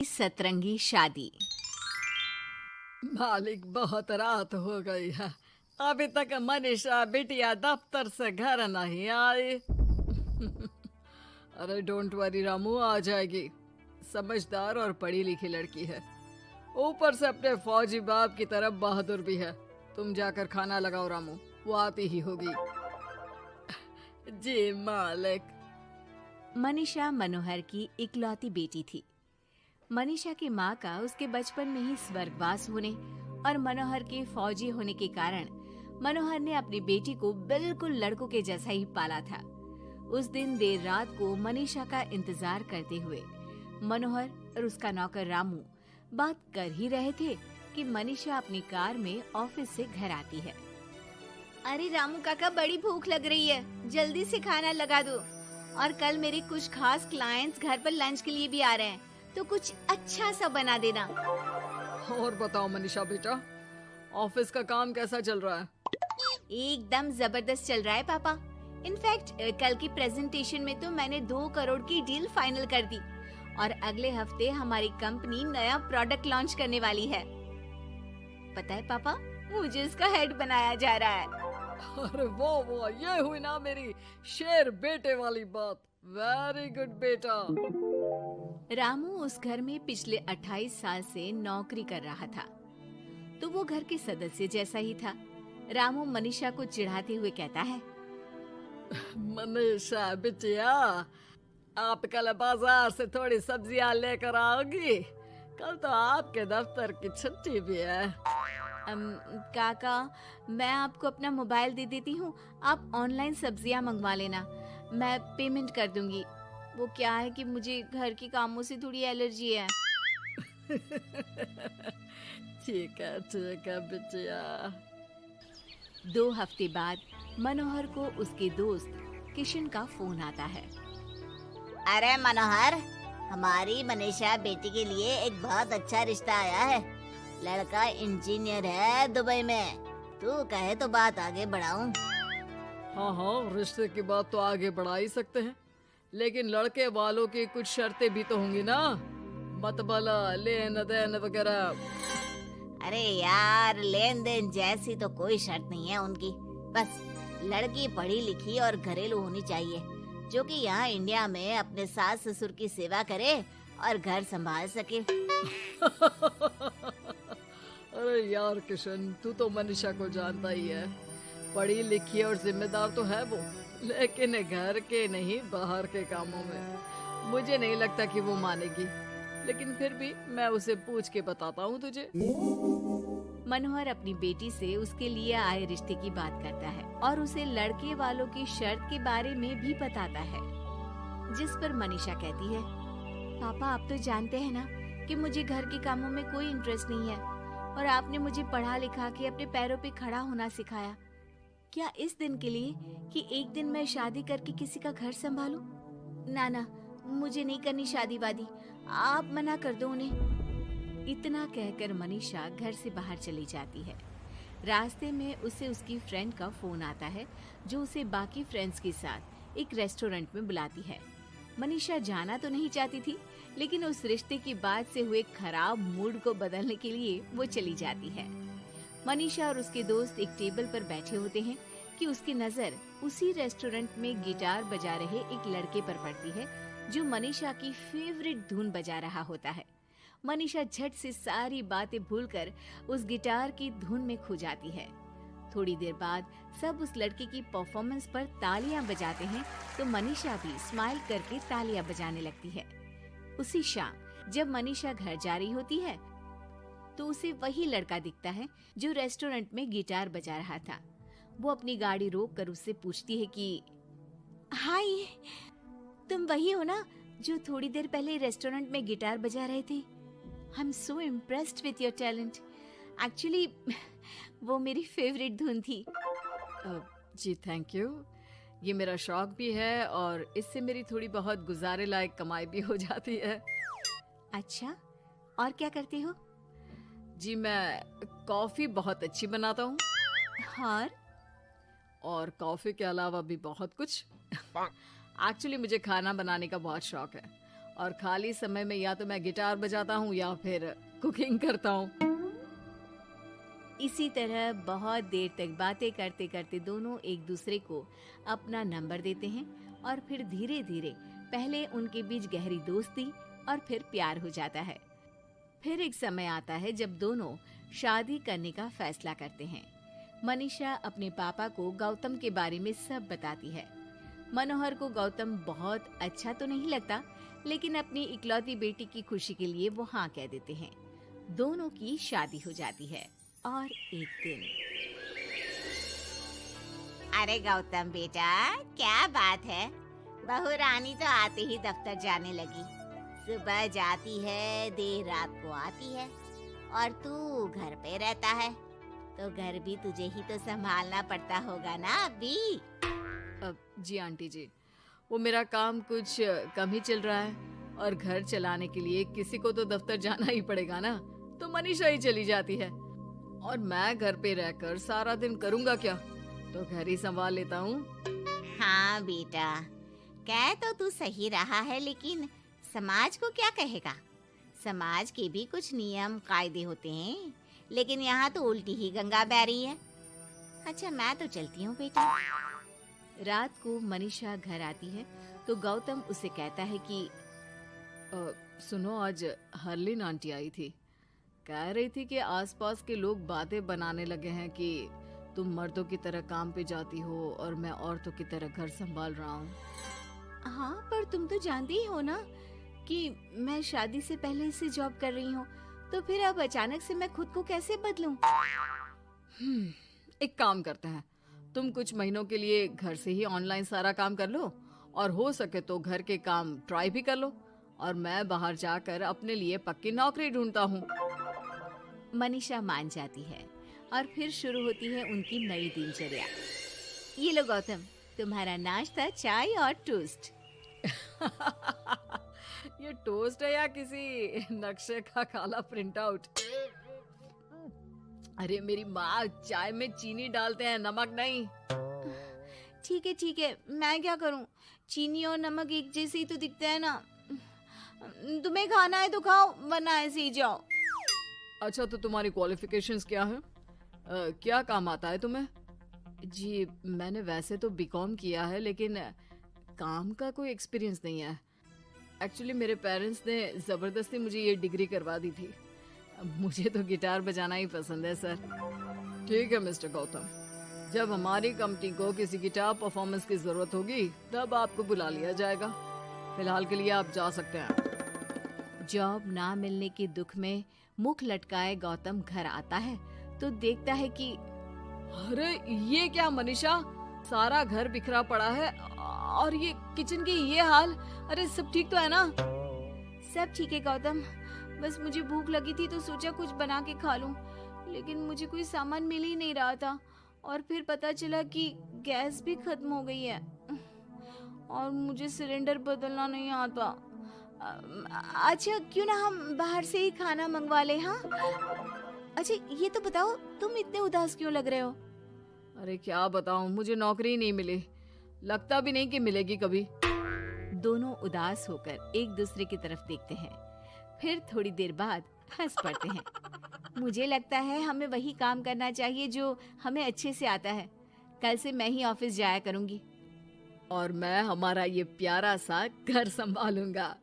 सतरंगी शादी। मालिक, बहुत रात हो गई है। अभी तक मनीषा बिटिया दफ्तर से घर नहीं आई। अरे डोंट वरी रामू, आ जाएगी। समझदार और पढ़ी लिखी लड़की है, ऊपर से अपने फौजी बाप की तरफ बहादुर भी है। तुम जाकर खाना लगाओ रामू, वो आती ही होगी। जी मालिक। मनीषा मनोहर की इकलौती बेटी थी। मनीषा की माँ का उसके बचपन में ही स्वर्गवास होने और मनोहर के फौजी होने के कारण मनोहर ने अपनी बेटी को बिल्कुल लड़कों के जैसा ही पाला था। उस दिन देर रात को मनीषा का इंतजार करते हुए मनोहर और उसका नौकर रामू बात कर ही रहे थे कि मनीषा अपनी कार में ऑफिस से घर आती है। अरे रामू काका, बड़ी भूख लग रही है, जल्दी से खाना लगा दो। और कल मेरे कुछ खास क्लाइंट्स घर पर लंच के लिए भी आ रहे हैं, तो कुछ अच्छा सा बना देना। और बताओ मनीषा बेटा, ऑफिस का काम कैसा चल रहा है? एकदम जबरदस्त चल रहा है पापा। इनफैक्ट कल की प्रेजेंटेशन में तो मैंने 2 करोड़ की डील फाइनल कर दी और अगले हफ्ते हमारी कंपनी नया प्रोडक्ट लॉन्च करने वाली है। पता है पापा, मुझे इसका हेड बनाया जा रहा है। अरे वो ये हुई ना मेरी शेर बेटे वाली बात। वेरी गुड बेटा। रामू उस घर में पिछले 28 साल से नौकरी कर रहा था, तो वो घर के सदस्य जैसा ही था। रामू मनीषा को चिढ़ाते हुए कहता है, मनीषा बिटिया, आप कल बाजार से थोड़ी सब्जियां लेकर आओगी? कल तो आपके दफ्तर की छुट्टी भी है। काका, मैं आपको अपना मोबाइल दे देती हूँ, आप ऑनलाइन सब्जियाँ मंगवा लेना, मैं पेमेंट कर दूंगी। वो क्या है कि मुझे घर के कामों से थोड़ी एलर्जी है। ठीक है बिटिया। 2 हफ्ते बाद मनोहर को उसके दोस्त किशन का फोन आता है। अरे मनोहर, हमारी मनीषा बेटी के लिए एक बहुत अच्छा रिश्ता आया है। लड़का इंजीनियर है दुबई में। तू कहे तो बात आगे बढ़ाऊं? हाँ, रिश्ते की बात तो आगे बढ़ा ही सकते हैं, लेकिन लड़के वालों की कुछ शर्तें भी तो होंगी ना, मतबला, लेन देन वगैरह। अरे यार, लेन देन जैसी तो कोई शर्त नहीं है उनकी। बस लड़की पढ़ी लिखी और घरेलू होनी चाहिए, जो कि यहाँ इंडिया में अपने सास ससुर की सेवा करे और घर संभाल सके। अरे यार किशन, तू तो मनीषा को जानता ही है। पढ़ी लिखी और जिम्मेदार तो है वो, लेकिन घर के नहीं बाहर के कामों में मुझे नहीं लगता कि वो मानेगी। लेकिन फिर भी मैं उसे पूछ के बताता हूँ तुझे। मनोहर अपनी बेटी से उसके लिए आए रिश्ते की बात करता है और उसे लड़के वालों की शर्त के बारे में भी बताता है, जिस पर मनीषा कहती है, पापा आप तो जानते हैं ना कि मुझे घर के कामों में कोई इंटरेस्ट नहीं है और आपने मुझे पढ़ा लिखा के अपने पैरों पे खड़ा होना सिखाया। क्या इस दिन के लिए कि एक दिन मैं शादी करके किसी का घर संभालूं? ना, मुझे नहीं करनी शादी वादी, आप मना कर दो उन्हें। इतना कहकर मनीषा घर से बाहर चली जाती है। रास्ते में उसे उसकी फ्रेंड का फोन आता है, जो उसे बाकी फ्रेंड्स के साथ एक रेस्टोरेंट में बुलाती है। मनीषा जाना तो नहीं चाहती थी, लेकिन उस रिश्ते की बात से हुए खराब मूड को बदलने के लिए वो चली जाती है। मनीषा और उसके दोस्त एक टेबल पर बैठे होते हैं कि उसकी नजर उसी रेस्टोरेंट में गिटार बजा रहे एक लड़के पर पड़ती है, जो मनीषा की फेवरेट धुन बजा रहा होता है। मनीषा झट से सारी बातें भूलकर उस गिटार की धुन में खो जाती है। थोड़ी देर बाद सब उस लड़के की परफॉर्मेंस पर तालियां बजाते हैं, तो मनीषा भी स्माइल करके तालियां बजाने लगती है। उसी शाम जब मनीषा घर जा रही होती है, तो उसे वही लड़का दिखता है जो रेस्टोरेंट में गिटार बजा रहा था। वो अपनी गाड़ी रोक कर उससे पूछती है कि हाय, तुम वही हो ना जो थोड़ी देर पहले रेस्टोरेंट में गिटार बजा रहे थे? I am so impressed with your talent. Actually वो मेरी फेवरेट धुन थी। जी थैंक यू। ये मेरा शौक भी है और इससे मेरी थोड़ी बहुत गुजारे लायक कमाई भी हो जाती है। अच्छा, और क्या करते हो? जी मैं कॉफी बहुत अच्छी बनाता हूँ। और कॉफी के अलावा भी बहुत कुछ। एक्चुअली मुझे खाना बनाने का बहुत शौक है और खाली समय में या तो मैं गिटार बजाता हूँ या फिर कुकिंग करता हूँ। इसी तरह बहुत देर तक बातें करते करते दोनों एक दूसरे को अपना नंबर देते हैं और फिर धीरे धीरे पहले उनके बीच गहरी दोस्ती और फिर प्यार हो जाता है। फिर एक समय आता है जब दोनों शादी करने का फैसला करते हैं। मनीषा अपने पापा को गौतम के बारे में सब बताती है। मनोहर को गौतम बहुत अच्छा तो नहीं लगता, लेकिन अपनी इकलौती बेटी की खुशी के लिए वो हाँ कह देते हैं। दोनों की शादी हो जाती है और एक दिन, अरे गौतम बेटा, क्या बात है, बहू रानी तो आते ही दफ्तर जाने लगी। सुबह जाती है, देर रात को आती है, और तू घर पे रहता है, तो घर भी तुझे ही तो संभालना पड़ता होगा ना अभी। जी आंटी जी, वो मेरा काम कुछ कम ही चल रहा है और घर चलाने के लिए किसी को तो दफ्तर जाना ही पड़ेगा ना, तो मनीषा ही चली जाती है और मैं घर पे रहकर सारा दिन करूँगा क्या, तो घर ही संभाल लेता हूँ। हाँ बेटा, कह तो तू सही रहा है, लेकिन समाज को क्या कहेगा? समाज के भी कुछ नियम कायदे होते हैं, लेकिन यहाँ तो उल्टी ही गंगा बह रही है। अच्छा, मैं तो चलती हूँ बेटा। रात को मनीषा घर आती है तो गौतम उसे कहता है कि सुनो, आज हरलीन आंटी आई थी, कह रही थी कि आसपास के लोग बातें बनाने लगे हैं कि तुम मर्दों की तरह काम पे जाती हो और मैं औरतों की तरह घर संभाल रहा हूँ। हाँ, पर तुम तो जानती ही हो ना कि मैं शादी से पहले से जॉब कर रही हूँ, तो फिर अब अचानक से मैं खुद को कैसे बदलूं? एक काम करते हैं, तुम कुछ महीनों के लिए घर से ही ऑनलाइन सारा काम कर लो और हो सके तो घर के काम ट्राई भी कर लो, और मैं बाहर जाकर अपने लिए पक्की नौकरी ढूंढता हूँ। मनीषा मान जाती है और फिर शुरू होती है उनकी नई दिनचर्या। ये लो गौतम, तुम्हारा नाश्ता, चाय और टोस्ट। ये टोस्ट है या किसी नक्शे का काला प्रिंट आउट? अरे मेरी माँ चाय में चीनी डालते हैं, नमक नहीं। ठीक है, मैं क्या करूं? चीनी और नमक एक जैसे ही तो दिखते हैं ना। तुम्हें खाना है तो खाओ, वरना ऐसे ही जाओ। अच्छा, तो तुम्हारी क्वालिफिकेशंस क्या है? क्या काम आता है तुम्हें? जी, मैंने वैसे तो बीकॉम किया है, लेकिन काम का कोई एक्सपीरियंस नहीं है। एक्चुअली मेरे पेरेंट्स ने ज़बरदस्ती मुझे ये डिग्री करवा दी थी। मुझे तो गिटार बजाना ही पसंद है सर। ठीक है मिस्टर गौतम, जब हमारी कंपनी को किसी गिटार परफॉर्मेंस की ज़रूरत होगी तब आपको बुला लिया जाएगा। फिलहाल के लिए आप जा सकते हैं। जॉब ना मिलने के दुख में मुख लटकाए गौतम घर आता है तो देखता है कि अरे ये क्या मनीषा, सारा घर बिखरा पड़ा है और ये किचन की ये हाल। अरे सब ठीक तो है ना? सब ठीक है गौतम, बस मुझे भूख लगी थी तो सोचा कुछ बना के खा लूं, लेकिन मुझे कोई सामान मिल ही नहीं रहा था और फिर पता चला कि गैस भी खत्म हो गई है और मुझे सिलेंडर बदलना नहीं आता। अच्छा, क्यों ना हम बाहर से ही खाना मंगवा ले? हाँ, अच्छा ये तो बताओ, तुम इतने उदास क्यों लग रहे हो? अरे क्या बताऊं, मुझे नौकरी नहीं मिली, लगता भी नहीं कि मिलेगी कभी। दोनों उदास होकर एक दूसरे की तरफ देखते हैं, फिर थोड़ी देर बाद हंस पड़ते हैं। मुझे लगता है हमें वही काम करना चाहिए जो हमें अच्छे से आता है। कल से मैं ही ऑफिस जाया करूंगी और मैं हमारा ये प्यारा सा घर संभालूंगा।